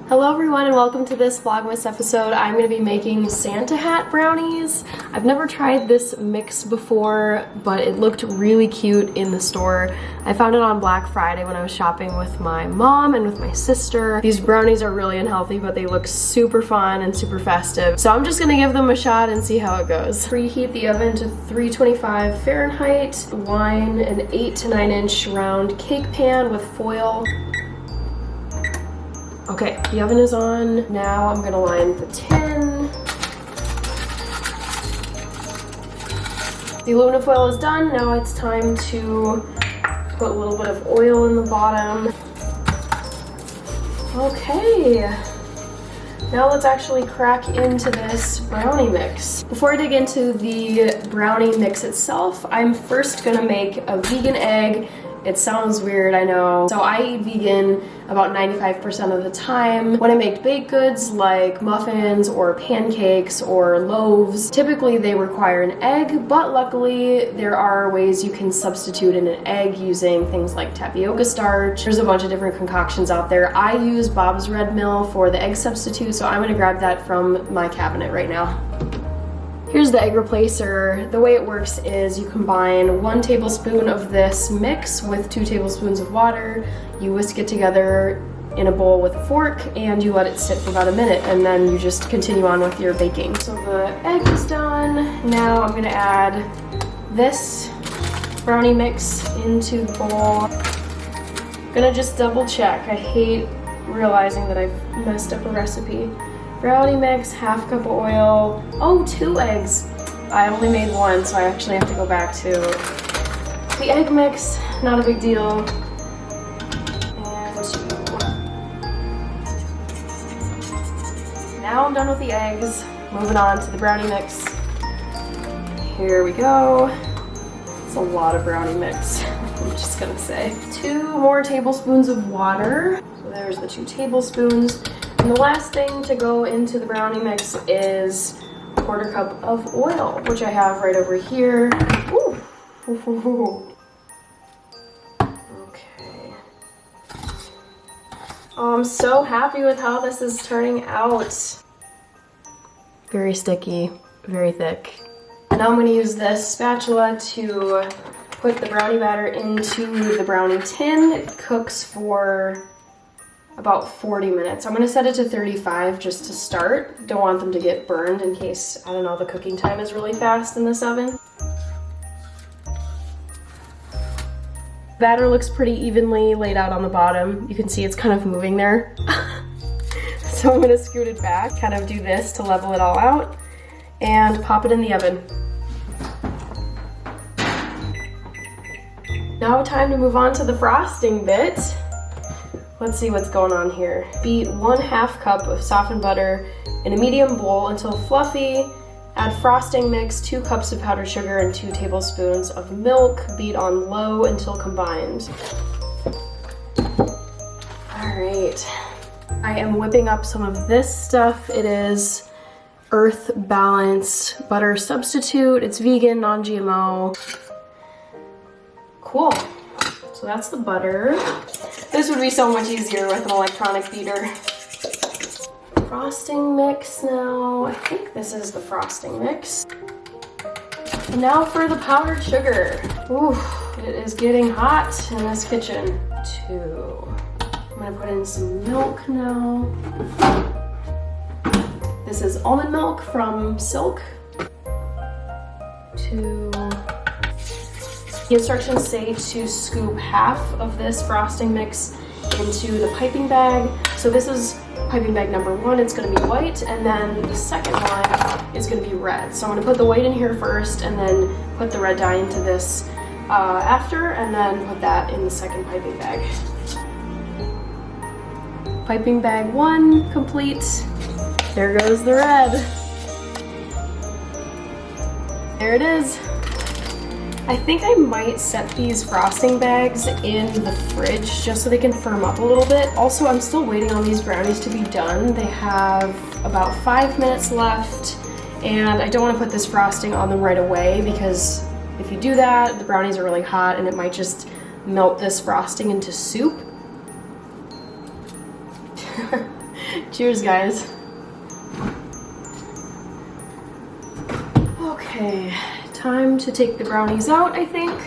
Hello everyone and welcome to this Vlogmas episode. I'm going to be making Santa hat brownies. I've never tried this mix before, but it looked really cute in the store. I found it on Black Friday when I was shopping with my mom and with my sister. These brownies are really unhealthy, but they look super fun and super festive. So I'm just going to give them a shot and see how it goes. Preheat the oven to 325 Fahrenheit. Line an 8 to 9 inch round cake pan with foil. Okay, the oven is on. Now I'm gonna line the tin. The aluminum foil is done. Now it's time to put a little bit of oil in the bottom. Okay, now let's actually crack into this brownie mix. Before I dig into the brownie mix itself, I'm first gonna make a vegan egg. It sounds weird, I know. So I eat vegan about 95% of the time. When I make baked goods like muffins or pancakes or loaves, typically they require an egg, but luckily there are ways you can substitute in an egg using things like tapioca starch. There's a bunch of different concoctions out there. I use Bob's Red Mill for the egg substitute, so I'm gonna grab that from my cabinet right now. Here's the egg replacer. The way it works is you combine 1 tablespoon of this mix with 2 tablespoons of water. You whisk it together in a bowl with a fork and you let it sit for about a minute, and then you just continue on with your baking. So the egg is done. Now I'm gonna add this brownie mix into the bowl. I'm gonna just double check. I hate realizing that I've messed up a recipe. Brownie mix, half cup of oil. Oh, 2 eggs. I only made 1, so I actually have to go back to the egg mix. Not a big deal. And 2. Now I'm done with the eggs. Moving on to the brownie mix. Here we go. It's a lot of brownie mix, I'm just gonna say. 2 more tablespoons of water. So there's the 2 tablespoons. And the last thing to go into the brownie mix is a 1/4 cup of oil, which I have right over here. Ooh. Okay. Oh, I'm so happy with how this is turning out. Very sticky, very thick. Now I'm going to use this spatula to put the brownie batter into the brownie tin. It cooks for about 40 minutes. I'm gonna set it to 35 just to start. Don't want them to get burned in case, I don't know, the cooking time is really fast in this oven. Batter looks pretty evenly laid out on the bottom. You can see it's kind of moving there. So I'm gonna scoot it back, kind of do this to level it all out, and pop it in the oven. Now time to move on to the frosting bit. Let's see what's going on here. Beat 1/2 cup of softened butter in a medium bowl until fluffy. Add frosting mix, 2 cups of powdered sugar, and 2 tablespoons of milk. Beat on low until combined. All right. I am whipping up some of this stuff. It is Earth Balance Butter Substitute. It's vegan, non-GMO. Cool. So that's the butter. This would be so much easier with an electronic beater. Frosting mix now. I think this is the frosting mix. And now for the powdered sugar. Ooh, it is getting hot in this kitchen. 2. I'm gonna put in some milk now. This is almond milk from Silk. 2. The instructions say to scoop half of this frosting mix into the piping bag. So this is piping bag number 1, it's gonna be white, and then the second one is gonna be red. So I'm gonna put the white in here first and then put the red dye into this after, and then put that in the second piping bag. Piping bag 1 complete. There goes the red. There it is. I think I might set these frosting bags in the fridge just so they can firm up a little bit. Also, I'm still waiting on these brownies to be done. They have about 5 minutes left, and I don't want to put this frosting on them right away because if you do that, the brownies are really hot and it might just melt this frosting into soup. Cheers, guys. Okay, time to take the brownies out, I think.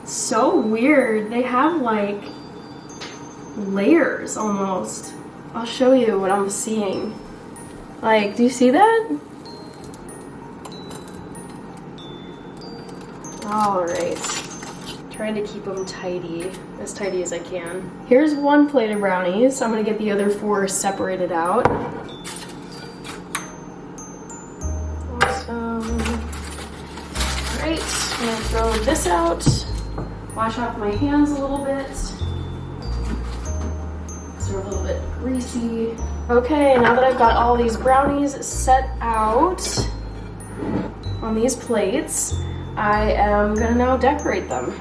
It's so weird. They have like layers almost. I'll show you what I'm seeing. Like, do you see that? All right. Trying to keep them tidy, as tidy as I can. Here's one plate of brownies. I'm gonna get the other 4 separated out. Awesome. All right, I'm gonna throw this out. Wash off my hands a little bit. They're a little bit greasy. Okay, now that I've got all these brownies set out on these plates, I am gonna now decorate them.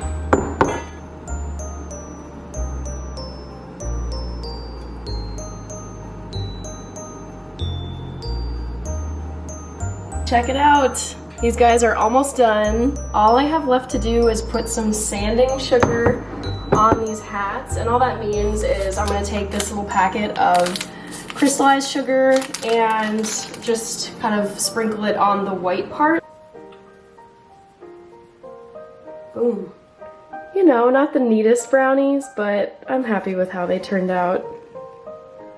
Check it out. These guys are almost done. All I have left to do is put some sanding sugar on these hats, and all that means is I'm gonna take this little packet of crystallized sugar and just kind of sprinkle it on the white part. Boom. You know, not the neatest brownies, but I'm happy with how they turned out.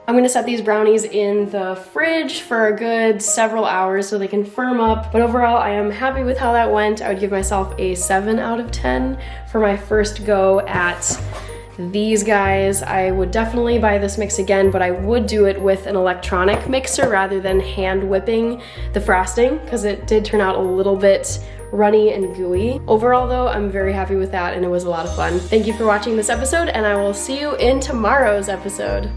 I'm gonna set these brownies in the fridge for a good several hours so they can firm up. But overall, I am happy with how that went. I would give myself a 7 out of 10 for my first go at these guys. I would definitely buy this mix again, but I would do it with an electronic mixer rather than hand whipping the frosting, because it did turn out a little bit runny and gooey. Overall though, I'm very happy with that and it was a lot of fun. Thank you for watching this episode, and I will see you in tomorrow's episode.